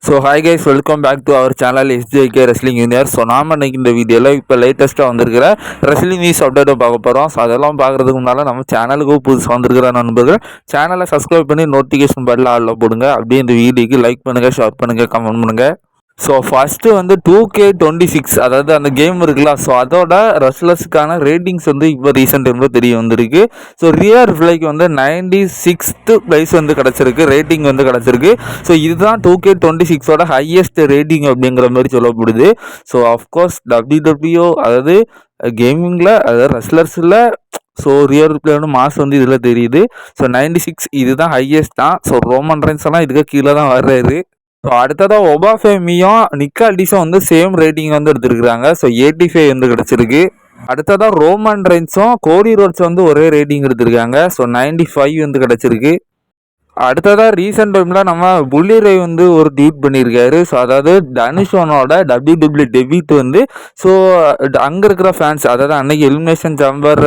So hi guys, welcome back to our channel SJK wrestling junior. So நாம் இன்றைக்கி இந்த வீடியோவில் இப்போ லேட்டஸ்ட்டாக வந்திருக்கிற ரெஸ்லிங் நியூஸ் அப்டேட்டை பார்க்க போகிறோம். ஸோ அதெல்லாம் பார்க்குறதுக்கு முன்னால் நம்ம சேனலுக்கு புதுசாக வந்திருக்கிற நண்பர்கள் சேனலை சப்ஸ்கிரைப் பண்ணி நோட்டிஃபிகேஷன் பெல்ல ஆளில் போடுங்க. அப்படியே இந்த வீடியோக்கு லைக் பண்ணுங்கள், ஷேர் பண்ணுங்கள், கமெண்ட் பண்ணுங்கள். ஸோ ஃபஸ்ட்டு வந்து 2K26, அதாவது அந்த கேம் இருக்குல்ல, ஸோ அதோட ரெஸ்லர்ஸுக்கான ரேட்டிங்ஸ் வந்து இப்போ ரீசெண்ட் டைமில் தெரிய வந்திருக்கு. ஸோ ரியர் ரிப்ளைக்கு வந்து 96th ப்ரைஸ் வந்து கிடச்சிருக்கு, ரேட்டிங் வந்து கிடச்சிருக்கு. ஸோ இதுதான் 2K26ஓட ஹையஸ்ட் ரேட்டிங் அப்படிங்கிற மாதிரி சொல்லப்படுது. ஸோ அஃப்கோர்ஸ் WWE, அதாவது கேமிங்கில், அதாவது ரெஸ்லர்ஸில், ஸோ ரியர் ரிப்ளை வந்து மாஸ் வந்து இதில் தெரியுது. ஸோ 96 இதுதான் ஹையஸ்ட் தான். ஸோ ரோமன் ரெயின்ஸ் எல்லாம் இதுக்கு கீழே தான் வர்றாரு. ஸோ அடுத்ததாக ஒபாஃபேமியும் நிக்கால்டிஸும் வந்து சேம் ரேட்டிங் வந்து எடுத்துருக்குறாங்க. ஸோ 85 வந்து கிடச்சிருக்கு. அடுத்ததாக ரோமன் ரெயின்ஸும் கோடி ரோட்ஸ் வந்து ஒரே ரேட்டிங் எடுத்திருக்காங்க. ஸோ 95 வந்து கிடச்சிருக்கு. அடுத்ததாக ரீசெண்ட் டைமில் நம்ம புள்ளி ரே வந்து ஒரு ட்வீட் பண்ணியிருக்காரு. ஸோ அதாவது தனுஷோனோட WWE டெபியூட் வந்து, ஸோ அங்கே இருக்கிற ஃபேன்ஸ், அதாவது அன்னைக்கு எலிமினேஷன் சாம்பர்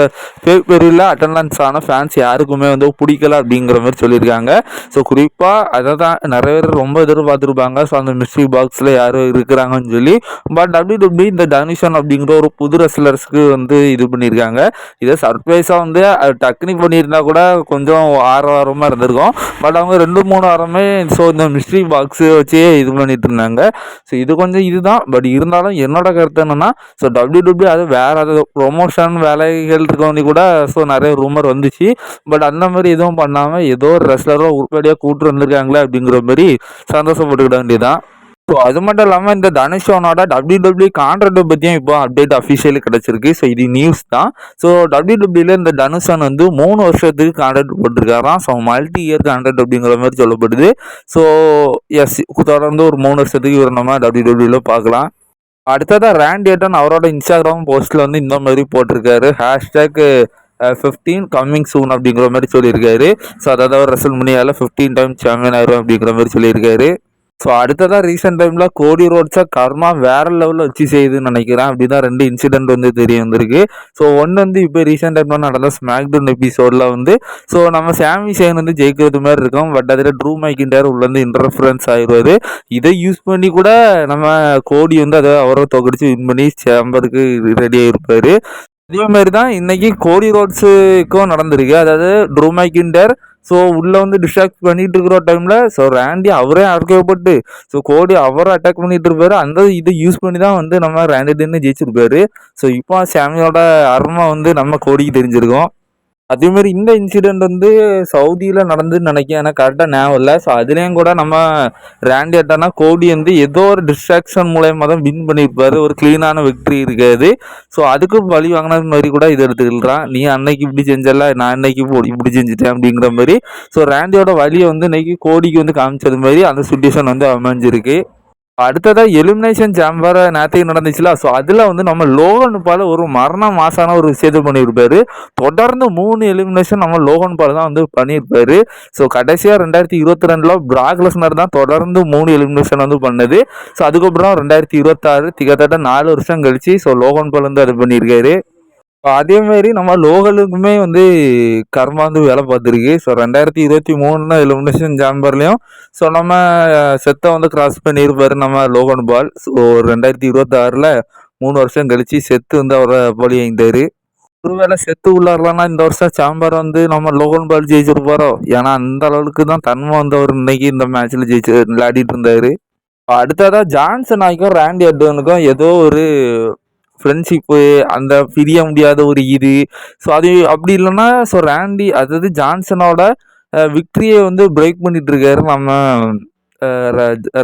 பெரியில் அட்டண்டன்ஸ் ஆன ஃபேன்ஸ் யாருக்குமே வந்து பிடிக்கல அப்படிங்கிற மாதிரி சொல்லியிருக்காங்க. ஸோ குறிப்பாக அதை தான் நிறைய பேர் ரொம்ப எதிர்பார்த்துருப்பாங்க. ஸோ அந்த மிஸ்ட்ரி பாக்ஸில் யார் இருக்கிறாங்கன்னு சொல்லி. பட் WWE இந்த தனுஷன் அப்படிங்கிற ஒரு புது ரெஸ்லர்ஸ்க்கு வந்து இது பண்ணியிருக்காங்க. இதை சர்ப்ரைஸாக வந்து டக்குனி பண்ணியிருந்தா கூட கொஞ்சம் ஆரவாரமாக இருந்திருக்கும். பட் அவங்க 2-3 வாரமே ஸோ இந்த மிஸ்ட்ரி பாக்ஸு வச்சே இது பண்ணிட்டு இருந்தாங்க. ஸோ இது கொஞ்சம் இதுதான். பட் இருந்தாலும் என்னோட கருத்து என்னென்னா, ஸோ WWE அது வேறு அது ப்ரொமோஷன் வேலைகள் இருக்கவங்க கூட ஸோ நிறைய ரூமர் வந்துச்சு. பட் அந்த மாதிரி எதுவும் பண்ணாமல் ஏதோ ஒரு ரெஸ்லரோ உருப்படியாக கூப்பிட்டு வந்திருக்காங்களே அப்படிங்கிற மாதிரி சந்தோஷப்பட்டுக்கிட வேண்டியதான். ஸோ அது மட்டும் இல்லாமல் இந்த தனுஷோனோட WWE கான்ட்ராக்டை பற்றியும் இப்போ அப்டேட் அஃபிஷியலி கிடச்சிருக்கு. ஸோ இது நியூஸ் தான். ஸோ WWEல இந்த தனுஷன் வந்து 3 வருஷத்துக்கு கான்ட்ராக்ட் போட்டிருக்காராம். ஸோ மல்டி இயர் கான்ட்ராக்ட் அப்படிங்கிற மாதிரி சொல்லப்படுது. ஸோ எஸ், தொடர்ந்து ஒரு 3 வருஷத்துக்கு இவர் நம்ம WWEல பார்க்கலாம். அடுத்ததாக ரேண்டி ஆர்டன் அவரோட இன்ஸ்டாகிராம் போஸ்ட்டில் வந்து இந்த மாதிரி போட்டிருக்காரு, #15 கம்மிங் சூன் அப்படிங்கிற மாதிரி சொல்லியிருக்காரு. ஸோ அதாவது அவர் ரெஸ்ல்மனியாவில் 15 டைம் சாம்பியன் ஆயிரும் அப்படிங்கிற மாதிரி சொல்லியிருக்காரு. ஸோ அடுத்ததாக ரீசெண்ட் டைமில் கோடி ரோட்ஸை கர்மா வேறு லெவலில் வச்சு செய்யுதுன்னு நினைக்கிறேன். அப்படி தான் 2 இன்சிடென்ட் வந்து தெரிய வந்திருக்கு. ஸோ ஒன்று வந்து இப்போ ரீசெண்ட் டைமில் நடந்த ஸ்மாக்டவுன் எபிசோடில் வந்து, ஸோ நம்ம சாமி சேன் வந்து ஜெயிக்கிறது மாதிரி இருக்கும். பட் அதில் ட்ரூ மைக்கின்டார் உள்ளேருந்து இன்டர்ஃபரன்ஸ் ஆயிடுவார். இதை யூஸ் பண்ணி கூட நம்ம கோடி வந்து அதை அவரை தொகடிச்சு வின் பண்ணி சேம்பருக்கு ரெடி ஆகிருப்பார். அதே மாதிரி தான் இன்றைக்கி கோடி ரோட்ஸுக்கும் நடந்திருக்கு. அதாவது ட்ரூ மைக்கின்டார் ஸோ உள்ளே வந்து டிஸ்ட்ராக்ட் பண்ணிட்டு இருக்கிற டைமில் ஸோ ரேண்டி அவரே அடக்கப்பட்டு ஸோ கோடி அவரை அட்டாக் பண்ணிட்டு இருப்பாரு. அந்த இதை யூஸ் பண்ணி தான் வந்து நம்ம ரேண்டின்னு ஜெயிச்சிருப்பாரு. ஸோ இப்போ சாமியோட அருமை வந்து நம்ம கோடிக்கு தெரிஞ்சிருக்கோம். அதேமாதிரி இந்த இன்சிடெண்ட் வந்து சவுதியில் நடந்துன்னு நினைக்கிறேன், எனக்கு கரெக்டாக ஞாபகம் இல்லை. ஸோ அதுலேயும் கூட நம்ம ரேண்டி ஆர்டன்னா கோடி வந்து ஏதோ ஒரு டிஸ்ட்ராக்ஷன் மூலயமா தான் வின் பண்ணியிருப்பார். ஒரு க்ளீனான விக்ட்ரி இருக்காது. ஸோ அதுக்கும் வழி வாங்கினது மாதிரி கூட இதை எடுத்துக்கலாம். நீ அன்னைக்கு இப்படி செஞ்சல, நான் அன்னைக்கு இப்படி செஞ்சுட்டேன் அப்படிங்கிற மாதிரி. ஸோ ரேண்டியோட வழியை வந்து இன்னைக்கு கோடிக்கு வந்து காமிச்சது மாதிரி அந்த சுச்சுவேஷன் வந்து அமைஞ்சிருக்கு. அடுத்ததாக எலிமினேஷன் சாம்பர் நேரத்துக்கு நடந்துச்சுல, ஸோ அதில் வந்து நம்ம லோகன் பால் ஒரு மரண மாசான ஒரு விஷயத்தை பண்ணியிருப்பாரு. தொடர்ந்து 3 எலிமினேஷன் நம்ம லோகன் பால் தான் வந்து பண்ணியிருப்பாரு. ஸோ கடைசியாக 2022 பிராக் லெஸ்னர் தான் தொடர்ந்து 3 எலிமினேஷன் வந்து பண்ணது. ஸோ அதுக்கப்புறம் 2026 கிட்டத்தட்ட 4 வருஷம் கழிச்சு ஸோ லோகன் பால் வந்து அது பண்ணியிருக்காரு. அதேமாரி நம்ம லோகலுக்குமே வந்து கர்மா வந்து வேலை பார்த்துருக்கு. ஸோ 2023 எலிமினேஷன் சாம்பர்லேயும் ஸோ நம்ம செத்தை வந்து கிராஸ் பண்ணியிருப்பார் நம்ம லோகன் பால். ஸோ 2026 3 வருஷம் கழிச்சு செத்து வந்து அவரை பலி வாங்கிட்டார். ஒருவேளை செத்து உள்ளாரலான்னா இந்த வருஷம் சாம்பர் வந்து நம்ம லோகன் பால் ஜெயிச்சிருப்பாரோ. ஏன்னா அந்த அளவுக்கு தான் தன்மை வந்து அவர் இன்னைக்கு இந்த மேட்ச்சில் விளையாடிட்டு இருந்தார். அடுத்ததாக ஜான்சன் ஆகிக்கும் ரேண்டி ஆர்டனுக்கும் ஏதோ ஒரு ஃப்ரெண்ட்ஷிப்பு, அந்த பிரிய முடியாத ஒரு இது. ஸோ அது அப்படி இல்லைன்னா ஸோ ரேண்டி, அதாவது ஜான்சனோட விக்ட்ரியை வந்து பிரேக் பண்ணிட்டு இருக்காரு நம்ம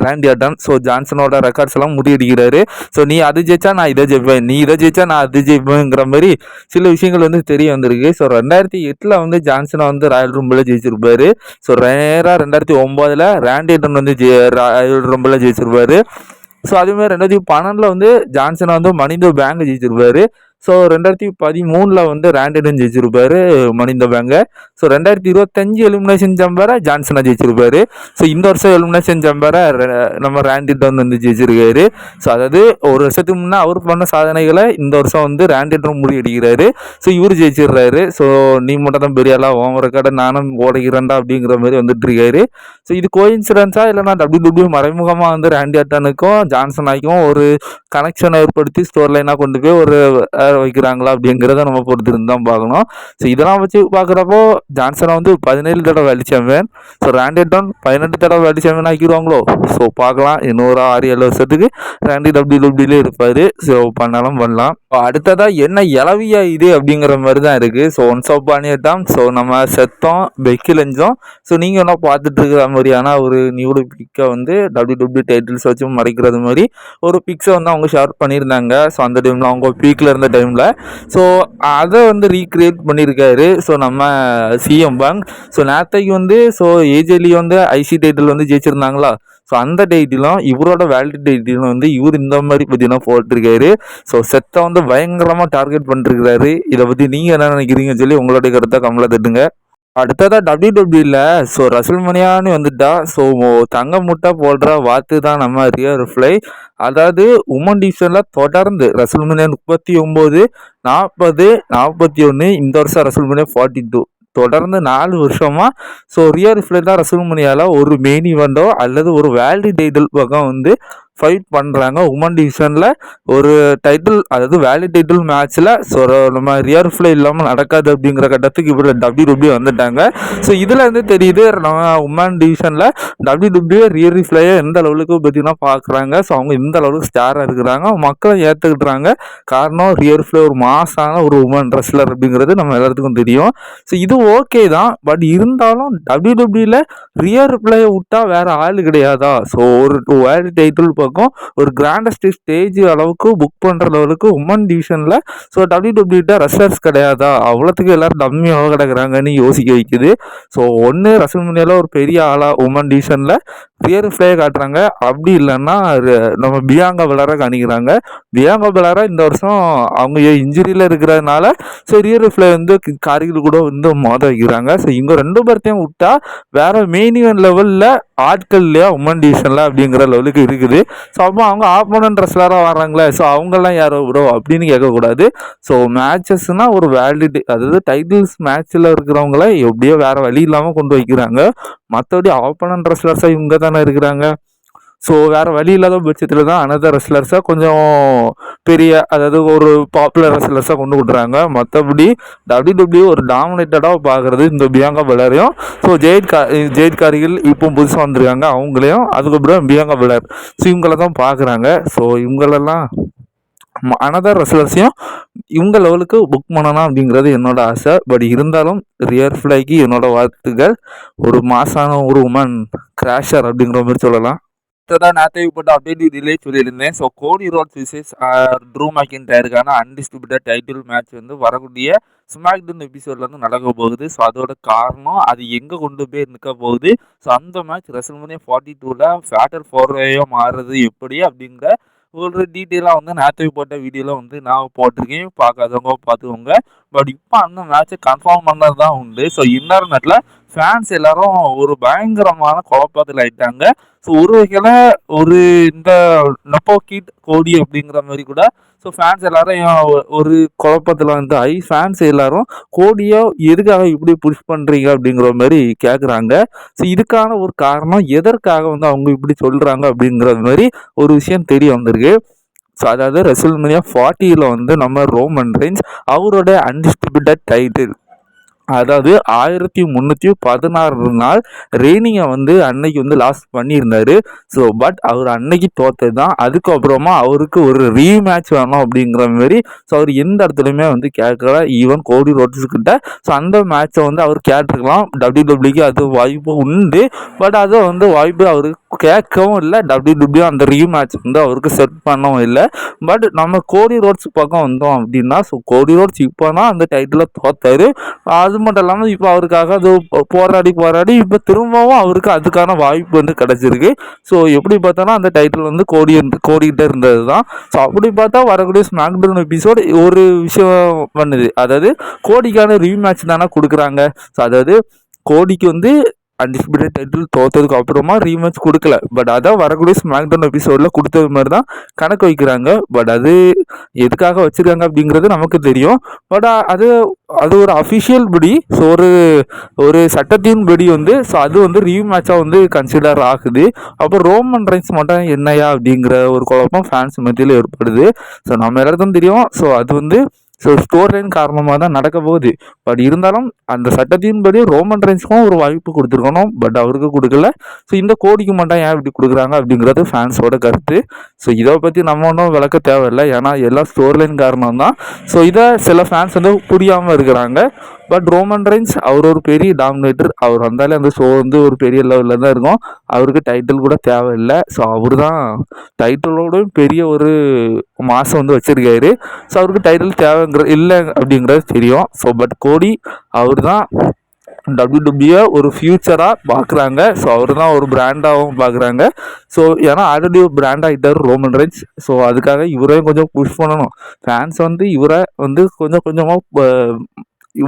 ரேண்டி ஆர்டன். ஸோ ஜான்சனோட ரெக்கார்ட்ஸ் எல்லாம் முறியடிக்கிறாரு. ஸோ நீ அது ஜெயிச்சா நான் இதை ஜெயிப்பேன், நீ இதை ஜெயிச்சா நான் அது ஜெயிப்பேங்கிற மாதிரி சில விஷயங்கள் வந்து தெரிய வந்திருக்கு. ஸோ 2008 வந்து ஜான்சனை வந்து ராயல் ரம்பில் ஜெயிச்சிருப்பாரு. ஸோ நேராக 2009 ரேண்டி ஆர்டன் வந்து ராயல் ரம்பில் ஜெயிச்சிருப்பாரு. ஸோ அதேமாதிரி 2012 வந்து ஜான்சனை வந்து மணி இந்த பேங்க் ஜெயிச்சிருப்பாரு. ஸோ 2013 வந்து ரேண்டிடன் ஜெயிச்சிருப்பாரு மணி இந்த பேங்கை. ஸோ 2025 எலிமினேஷன் ஜம்பரை ஜான்சனை ஜெயிச்சிருப்பாரு. ஸோ இந்த வருஷம் எலிமினேஷன் ஜம்பரை நம்ம ரேண்டிடன் வந்து ஜெயிச்சிருக்காரு. ஸோ அதாவது ஒரு வருஷத்துக்கு முன்னே அவர் பண்ண சாதனைகளை இந்த வருஷம் வந்து ரேண்டிடன் முறியடிக்கிறாரு. ஸோ இவர் ஜெயிச்சிடுறாரு. ஸோ நீ மட்டும் தான் பெரிய ஆளா, உன் ரெக்கார்டை நானும் ஓடைக்கிறேன்டா அப்படிங்கிற மாதிரி வந்துட்டு இருக்காரு. ஸோ இது கோயின்சிடன்ஸா இல்லைனா WWE மறைமுகமாக வந்து ரேண்டி ஆர்டனுக்கும் ஜான்சன் ஆகிக்கும் ஒரு கனெக்ஷனை ஏற்படுத்தி ஸ்டோர் லைனாக கொண்டு போய் ஒரு வைக்கிறாங்களா அப்படிங்கிறத நம்ம பொறுத்து இருந்து தான் பார்க்கணும். ஸோ இதெல்லாம் வச்சு பார்க்குறப்போ ஜான்சனை வந்து 17 தடவை வேர்ல்டு சாம்பியன், ஸோ ரேண்டி ஆர்டன் 18 தடவை வேர்ல்டு சாம்பியன் ஆக்கிடுவாங்களோ. ஸோ பார்க்கலாம், இன்னொரு 6-7 வருஷத்துக்கு ரேண்டி WWE இருப்பார். ஸோ பண்ணாலும் பண்ணலாம். அடுத்ததாக என்ன இளவியா இது அப்படிங்கிற மாதிரி தான் இருக்குது. ஸோ ஒன்ஸ் பண்ணிட்டான். ஸோ நம்ம செத்தோம் பெக்கி லஞ்சோம். ஸோ நீங்கள் என்ன பார்த்துட்டு இருக்கிற மாதிரியான ஒரு நியூ பிக்கை வந்து WWE டைட்டில்ஸ் வச்சு மறைக்கிறது மாதிரி ஒரு பிக்ஸை வந்து அவங்க ஷேர் பண்ணியிருந்தாங்க. ஸோ அந்த டைமில் அவங்க பீக்கில் இருந்த டைமில் ஸோ அதை வந்து ரீக்ரியேட் பண்ணியிருக்காரு. ஸோ நம்ம சிஎம் பேங்க். ஸோ நேற்றைக்கு வந்து ஸோ ஏஜேலி வந்து ஐசி டைட்டில் வந்து ஜெயிச்சிருந்தாங்களா. ஸோ அந்த டைட்டிலும் இவரோட வேல்டு டைட்டிலும் வந்து இவர் இந்த மாதிரி பார்த்தீங்கன்னா போட்டிருக்காரு. ஸோ செத்தை வந்து பயங்கரமாக டார்கெட் பண்ணிருக்கிறாரு. இதை பற்றி நீங்கள் என்ன நினைக்கிறீங்கன்னு சொல்லி உங்களுடைய கருத்தை கமலை தட்டுங்க. அடுத்ததாக WWE ஸோ ரசல்மனியான்னு வந்துட்டா. ஸோ தங்க முட்டை போடுற வாத்து தான் நம்ம ரியல் ரிப்ளை. அதாவது உமன் டிவிஷனில் தொடர்ந்து ரசல்மனியா 39, 40, 41, இந்த வருஷம் ரசல்மனியா 42 தொடர்ந்து 4 வருஷமாக ஸோ ரியல் ரிப்ளை தான் ரசல்மனியாவில் ஒரு மெயின் ஈவெண்ட்டோ அல்லது ஒரு வேல்டு டைட்டில் பக்கம் வந்து ஃபைட் பண்ணுறாங்க. உமன் டிவிஷனில் ஒரு டைட்டில், அதாவது வேல்யூ டைட்டில் மேட்ச்சில் ஸோ நம்ம ரியல் ரிப்ளை இல்லாமல் நடக்காது அப்படிங்கிற கட்டத்துக்கு இப்போ WWE வந்துட்டாங்க. ஸோ இதில் வந்து தெரியுது நம்ம உமன் டிவிஷனில் WWE ரியல் ரிப்ளையை எந்த லெவலுக்கு பார்த்தீங்கன்னா பார்க்குறாங்க. ஸோ அவங்க இந்த லெவலுக்கு ஸ்டாராக இருக்கிறாங்க, மக்களை ஏற்றுக்கிட்டுறாங்க. காரணம் ரியல் ரிப்ளை ஒரு மாசான ஒரு உமன் ரெஸ்லர் அப்படிங்கிறது நம்ம எல்லாத்துக்கும் தெரியும். ஸோ இது ஓகே தான், பட் இருந்தாலும் WWEல ரியல் ரிப்ளையை விட்டால் வேறு ஆள் கிடையாதா. ஸோ ஒரு வேல்டு டைட்டில் பக்கம் ஒரு கிராண்டஸ்ட் ஸ்டேஜ் அளவுக்கு புக் பண்ணுற லெவலுக்கு உமன் டிவிஷனில் ஸோ WWE ரெஸ்லர்ஸ் கிடையாதா, அவ்வளோத்துக்கு எல்லாரும் டம்மியாக கிடக்குறாங்கன்னு யோசிக்க வைக்குது. ஸோ ஒன்று ரசல்மனியாவில் ஒரு பெரிய ஆளாக உமன் டிவிஷனில் ரியல் ரிப்ளையை காட்டுறாங்க, அப்படி இல்லைன்னா நம்ம பியாங்கா பெலாரை காணிக்கிறாங்க. பியாங்கா பெலாரை இந்த வருஷம் அவங்க இன்ஜுரியில் இருக்கிறதுனால ஸோ ரியல் ரிப்ளை வந்து காரிகள் கூட வந்து மோத வைக்கிறாங்க. ஸோ இங்கே 2 பேர்த்தையும் விட்டா வேற மெயின் ஈவென்ட் லெவலில் ஆட்கள் இல்லையா உமன் டிவிஷனில் அப்படிங்கிற லெவலுக்கு இருக்குது. ஸோ அப்போ அவங்க ஆப்போனன்ட் ரெஸ்லராக வர்றாங்களே, ஸோ அவங்கெல்லாம் யாரோ விடோ அப்படின்னு கேட்கக்கூடாது. ஸோ மேட்சஸ்னால் ஒரு வேலிடி, அதாவது டைட்டில்ஸ் மேட்ச்சில் இருக்கிறவங்கள எப்படியோ வேறு வழி இல்லாமல் கொண்டு வைக்கிறாங்க. மற்றபடி ஆப்போனன்ட் ரெஸ்லர்ஸாக இவங்க தானே இருக்கிறாங்க. ஸோ வேறு வழி இல்லாத பட்சத்தில் தான் அனதர் ரெஸ்லர்ஸை கொஞ்சம் பெரிய, அதாவது ஒரு பாப்புலர் ரெஸ்லர்ஸாக கொண்டு விட்றாங்க. மற்றபடி WWE ஒரு டாமினேட்டடாக பார்க்குறது இந்த பியாங்கா பெலாரையும். ஸோ ஜெயிட் காரிகள் இப்போ புதுசாக வந்திருக்காங்க, அவங்களையும் அதுக்கப்புறம் பியாங்கா பெலார். ஸோ இவங்கள தான் பார்க்குறாங்க. ஸோ இவங்களெல்லாம் அனதர் ரெஸ்லர்ஸையும் இவங்க லெவலுக்கு புக் பண்ணணும் அப்படிங்கிறது என்னோட ஆசை. பட் இருந்தாலும் ரியல் ரிப்ளைக்கு என்னோட வாழ்த்துக்கள். ஒரு மாசான ஒரு உமன் கிராஷர் அப்படிங்கிற மாதிரி சொல்லலாம். நேற்று போட்ட அப்டேட் இதிலே சொல்லியிருந்தேன். So Cody Rhodes versus Drew மேக்கின்டையருக்கான அன்டிஸ்ட்ரிபியூட்டட் டைட்டில் மேட்ச் வந்து வரக்கூடிய ஸ்மாக்டவுன் எபிசோட்ல வந்து நடக்க போகுது. ஸோ அதோட காரணம் அது எங்கே கொண்டு போய் நிற்க போகுது, ஸோ அந்த மேட்ச் ரெசல்மனியா 42 ஃபேட்டல் 4-வே மாறுறது எப்படி அப்படிங்கிற ஒரு டீட்டெயிலாக வந்து நேற்று போட்ட வீடியோவில் வந்து நான் போட்டிருக்கேன், பார்க்காதவங்க பார்த்துக்கோங்க. பட் இப்போ அந்த மேட்ச்சை கன்ஃபார்ம் பண்ணது தான் உண்டு. ஸோ இன்டர்நெட்டில் ஃபேன்ஸ் எல்லாரும் ஒரு பயங்கரமான குழப்பத்தில் ஆயிட்டாங்க. ஸோ ஒரு வகையில் ஒரு இந்த நப்போ கிட் கோடி அப்படிங்கிற மாதிரி கூட ஸோ ஃபேன்ஸ் எல்லாரும் ஒரு குழப்பத்தில் வந்து ஃபேன்ஸ் எல்லாரும் கோடியோ எதுக்காக இப்படி புஷ் பண்ணுறீங்க அப்படிங்கிற மாதிரி கேட்குறாங்க. ஸோ இதுக்கான ஒரு காரணம் எதற்காக வந்து அவங்க இப்படி சொல்கிறாங்க அப்படிங்கிற மாதிரி ஒரு விஷயம் தெரிய வந்திருக்கு. ஸோ அதாவது ரெசல்மனியா 40 வந்து நம்ம ரோமன் ரெயின்ஸ் அவரோட அன்டிஸ்ட்ரிபியூட்டட் டைட்டில், அதாவது 1316 நாள் ரெய்னிங்கை வந்து அன்னைக்கு வந்து லாஸ் பண்ணியிருந்தாரு. ஸோ பட் அவர் அன்னைக்கு தோற்றது தான். அதுக்கப்புறமா அவருக்கு ஒரு ரீமேட்ச் வேணும் அப்படிங்கிற மாதிரி ஸோ அவர் எந்த இடத்துலையுமே வந்து கேட்கல, ஈவன் கோடி ரோட்ஸ்கிட்ட. ஸோ அந்த மேட்சை வந்து அவர் கேட்டிருக்கலாம், WWE அது வாய்ப்பு உண்டு. பட் அதை வந்து வாய்ப்பு அவருக்கு கேட்கவும் இல்லை, WWE அந்த ரீமேட்ச் வந்து அவருக்கு செட் பண்ணவும் இல்லை. பட் நம்ம கோடி ரோட்ஸ் பக்கம் வந்தோம் அப்படின்னா ஸோ கோடி ரோட்ஸ் இப்போ தான் அந்த டைட்டிலை தோத்தாரு. அது மட்டும் இல்லாமல் இப்போ அவருக்காக அது போராடி இப்போ திரும்பவும் அவருக்கு அதுக்கான வாய்ப்பு வந்து கிடச்சிருக்கு. ஸோ எப்படி பார்த்தோன்னா அந்த டைட்டில் வந்து கோடிக்கிட்டே இருந்தது தான். ஸோ அப்படி பார்த்தா வரக்கூடிய ஸ்மாக்டவுன் எபிசோடு ஒரு விஷயம் பண்ணுது. அதாவது கோடிக்கான ரீமேட்ச் தானே கொடுக்குறாங்க. ஸோ அதாவது கோடிக்கு வந்து அன்டிஸ்பியூட்டட் டைட்டில் தோற்றதுக்கு அப்புறமா ரீமேட்ச் கொடுக்கல. பட் அதான் வரக்கூடிய ஸ்மாக்டவுன் எபிசோடில் கொடுத்தது மாதிரி தான் கணக்கு வைக்கிறாங்க. பட் அது எதுக்காக வச்சுருக்காங்க அப்படிங்கிறது நமக்கு தெரியும். பட் அது அது ஒரு அஃபிஷியல் படி. ஸோ ஒரு சட்டத்தின் படி வந்து ஸோ அது வந்து ரீமேட்சாக வந்து கன்சிடர் ஆகுது. அப்போ ரோமன் ரைன்ஸ் மட்டும் என்னையா அப்படிங்கிற ஒரு குழப்பம் ஃபேன்ஸ் மத்தியில் ஏற்படுது. ஸோ நம்ம எல்லாருக்கும் தெரியும். ஸோ அது வந்து ஸ்டோரி லைன் காரணமாக தான் நடக்க போகுது. பட் இருந்தாலும் அந்த சட்டத்தின்படி ரோமன் ரைன்ஸ்க்கும் ஒரு வாய்ப்பு கொடுத்துருக்கணும். பட் அவருக்கு கொடுக்கல. ஸோ இந்த கோடிக்கு மட்டும் ஏன் இப்படி கொடுக்குறாங்க அப்படிங்கிறது ஃபேன்ஸோட கருத்து. ஸோ இதை பற்றி நம்ம ஒன்றும் விளக்க தேவையில்லை. ஏன்னா எல்லாம் ஸ்டோரி லைன் காரணம் தான். ஸோ இதை சில ஃபேன்ஸ் வந்து புரியாமல் இருக்கிறாங்க. பட் ரோமன் ரைன்ஸ் அவர் ஒரு பெரிய டாமினேட்டர். அவர் வந்தாலே அந்த ஷோ வந்து ஒரு பெரிய லெவலில் தான் இருக்கும். அவருக்கு டைட்டில் கூட தேவையில்லை. ஸோ அவர் தான் டைட்டிலோட பெரிய ஒரு மாதம் வந்து வச்சுருக்காரு. ஸோ அவருக்கு டைட்டில் இல்லை அப்படிங்கிறது தெரியும். ஸோ பட் கோடி அவர் தான் WWE ஒரு ஃபியூச்சராக பார்க்குறாங்க. ஸோ அவர் தான் ஒரு பிராண்டாகவும் பார்க்குறாங்க. ஸோ ஏன்னா ஆல்ரெடி ஒரு பிராண்ட் ஆகிட்டார் ரோமன் ரைன்ஸ். ஸோ அதுக்காக இவரையும் கொஞ்சம் புஷ் பண்ணணும். ஃபேன்ஸ் வந்து இவரை வந்து கொஞ்சம் கொஞ்சமாக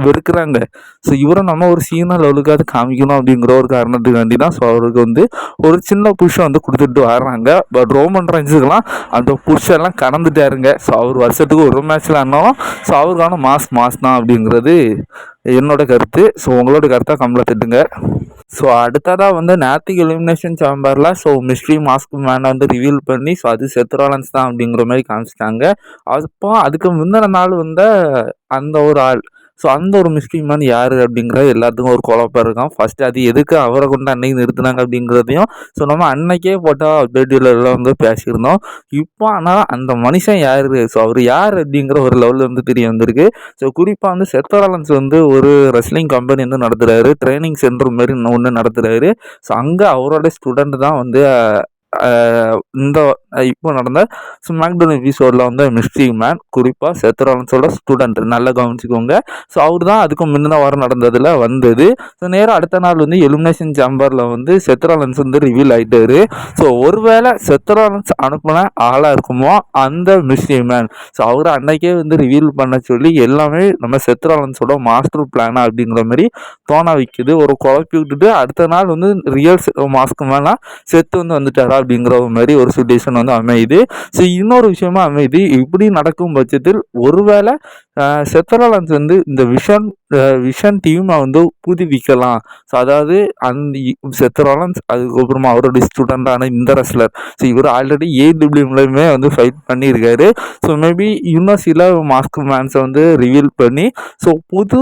வெறுக்கிறாங்க. ஸோ இவரை நம்ம ஒரு சீனா லெவலுக்காவது காமிக்கணும் அப்படிங்கிற ஒரு காரணத்துக்காண்டி தான் ஸோ அவருக்கு வந்து ஒரு சின்ன புஷ்ஷை வந்து கொடுத்துட்டு வர்றாங்க. பட் ரோமன் ரைன்ஸுக்கெல்லாம் அந்த புஷ்ஷெல்லாம் கடந்துட்டாருங்க. ஸோ அவர் வருஷத்துக்கு ஒரு மேட்ச்சில் ஆனாலும் ஸோ அவருக்கான மாஸ் தான் அப்படிங்கிறது என்னோட கருத்து. ஸோ உங்களோட கருத்தாக கம்மலை திட்டுங்க. ஸோ அடுத்ததாக வந்து நேற்றுக்கு எலிமினேஷன் சேம்பரில் ஸோ மிஸ்ட்ரி மாஸ்க் மேனை வந்து ரிவீல் பண்ணி ஸோ அது செத்ரோலன்ஸ் தான் அப்படிங்கிற மாதிரி காமிச்சிட்டாங்க. அதுக்கு முந்தின நாள் வந்து அந்த ஒரு ஆள் ஸோ அந்த ஒரு மிஸ்ட்ரி மேன் யார் அப்படிங்கிறது எல்லாத்துக்கும் ஒரு குழப்பம் இருக்கும். ஃபஸ்ட்டு அது எதுக்கு அவரை கொண்டு அன்னைக்கு நிறுத்தினாங்க அப்படிங்கிறதையும் ஸோ நம்ம அன்னைக்கே போட்டால் அப்டேட்டில் வந்து பேசியிருந்தோம். இப்போ ஆனால் அந்த மனுஷன் யார், ஸோ அவர் யார் அப்படிங்கிற ஒரு லெவலில் வந்து தெரிய வந்திருக்கு. ஸோ குறிப்பாக வந்து செத்ரோலன்ஸ் வந்து ஒரு ரெஸ்லிங் கம்பெனி வந்து நடத்துகிறாரு, ட்ரைனிங் சென்டர் மாதிரி ஒன்று நடத்துகிறாரு. ஸோ அங்கே அவரோட ஸ்டூடெண்ட் தான் வந்து இந்த இப்போ நடந்த ஸ்மாக்டவுன் எபிசோடில் வந்து மிஸ்ட்ரி மேன் குறிப்பாக செத்ரோலன்ஸோட ஸ்டூடெண்ட் நல்லா கவனிச்சுக்கோங்க. ஸோ அவர் தான் அதுக்கு முந்தின வாரம் நடந்ததில் வந்தது. ஸோ நேராக அடுத்த நாள் வந்து எலிமினேஷன் சேம்பரில் வந்து செத்ரோலன்ஸ் வந்து ரிவீல் ஆகிட்டாரு. ஸோ ஒருவேளை செத்ரோலன்ஸ் அனுப்பின ஆளாக இருக்குமோ அந்த மிஸ்ட்ரி மேன். ஸோ அவரை அன்னைக்கே வந்து ரிவீல் பண்ண சொல்லி எல்லாமே நம்ம செத்ரோலன்ஸோட மாஸ்டர் பிளானா அப்படிங்கிற மாதிரி தோண வைக்குது. ஒரு குழப்பி விட்டுட்டு அடுத்த நாள் வந்து ரியல் மாஸ்க் மேனா செத்து வந்து வந்துட்டாரா அப்படிங்கிற மாதிரி ஒரு சுச்சுவேஷன் வந்து அமையுது. ஸோ இன்னொரு விஷயமா அமையுது. இப்படி நடக்கும் பட்சத்தில் ஒருவேளை செத்ரோலன்ஸ் வந்து இந்த விஷன் டீமை வந்து புதுப்பிக்கலாம். ஸோ அதாவது அந்த செத்ரோலன்ஸ் அதுக்கப்புறமா அவரோட ஸ்டூடெண்டான இந்த ரெஸ்லர் ஸோ இவர் ஆல்ரெடி AEWலையுமே வந்து ஃபைட் பண்ணியிருக்காரு. ஸோ மேபி இன்னும் சில மாஸ்க் மேன்ஸை வந்து ரிவீல் பண்ணி ஸோ புது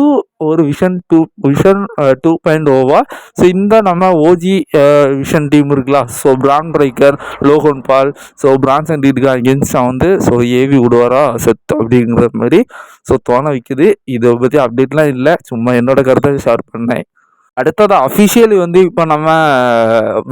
ஒரு விஷன் 2.0 ஸோ இந்த நம்ம ஓஜி விஷன் டீம் இருக்குல்ல. So Bron Breakker, Logan Paul, so Bronson ரீடுக்கு அகேன்ஸ்டாக வந்து ஸோ ஏவி விடுவாரா செத் அப்படிங்கிற மாதிரி ஸோ தோண வைக்குது. இதை பற்றி அப்டேட்லாம் இல்லை, சும்மா என்னோட கருத்தை ஷேர் பண்ணேன். அடுத்தது அஃபிஷியலி வந்து இப்போ நம்ம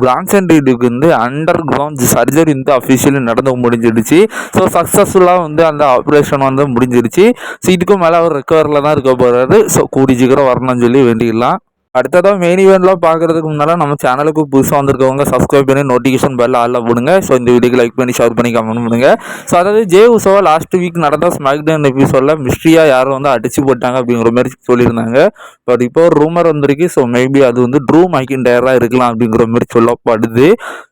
பிரான்சன் ரீடுக்கு வந்து அண்டர் கிரவுண்ட் சர்ஜரி வந்து அஃபிஷியலி நடந்து முடிஞ்சிடுச்சு. ஸோ சக்ஸஸ்ஃபுல்லாக வந்து அந்த ஆப்ரேஷன் வந்து முடிஞ்சிடுச்சு. ஸோ இதுக்கும் மேலே அவர் ரெக்கவரில் தான் இருக்க போகிறாரு. ஸோ கூடி சீக்கிரம் வரணும்னு சொல்லி வேண்டிக்கலாம். அடுத்ததாக மெயின் ஈவெண்ட்லாம் பார்க்குறதுக்கு முன்னால் நம்ம சேனலுக்கு புதுசாக வந்திருக்கவங்க சப்ஸ்கிரைப் பண்ணி நோட்டிஃபிகேஷன் பெல் ஆளில் போடுங்க. ஸோ இந்த வீடியோக்கு லைக் பண்ணி ஷேர் பண்ணி கமெண்ட் பண்ணுங்கள். ஸோ அதாவது ஜே உசோவா லாஸ்ட் வீக் நடந்த ஸ்மாக்டவுன் எபிசோடில் மிஸ்ட்ரியாக யாரும் வந்து அடிச்சு போட்டாங்க அப்படிங்கிற மாதிரி சொல்லியிருந்தாங்க. பட் இப்போ ஒரு ரூமர் வந்திருக்கு. ஸோ மேபி அது வந்து ட்ரூ மைக்கின்டையராக இருக்கலாம் அப்படிங்கிற மாதிரி சொல்லப்படுது.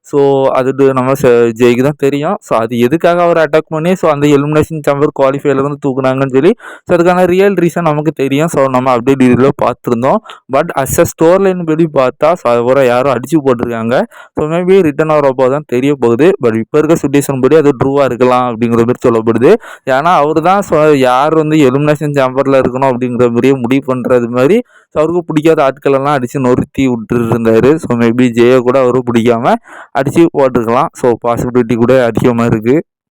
ஸோ அது நம்ம ஜெய்க்கு தான் தெரியும். ஸோ அது எதுக்காக அவர் அட்டாக் பண்ணி ஸோ அந்த எலிமினேஷன் சேம்பர் குவாலிஃபைல வந்து தூக்குனாங்கன்னு சொல்லி ஸோ அதுக்கான ரியல் ரீசன் நமக்கு தெரியும். ஸோ நம்ம அப்டேட் வீடியோவில் பார்த்துருந்தோம். பட் ஸ்டோர் லைன் படி பார்த்தா அவரை யாரும் அடிச்சு போட்டிருக்காங்க. ஸோ மேபி ரிட்டர்ன் ஆகிறப்போ தான் தெரிய போகுது. பட் இப்போ இருக்க சுச்சுவேஷன் படி அது ட்ரூவாக இருக்கலாம் அப்படிங்கிற மாதிரி சொல்லப்படுது. ஏன்னா அவர் தான் யார் வந்து எலிமினேஷன் சேம்பரில் இருக்கணும் அப்படிங்கிற மாதிரியே முடிவு பண்ணுறது மாதிரி ஸோ அவருக்கு பிடிக்காத ஆட்களெல்லாம் அடித்து நொறுத்தி விட்டுட்டு இருந்தார். ஸோ மேபி ஜெயை கூட அவரும் பிடிக்காம அடித்து போட்டிருக்கலாம். ஸோ பாசிபிலிட்டி கூட அதிகமாக இருக்குது.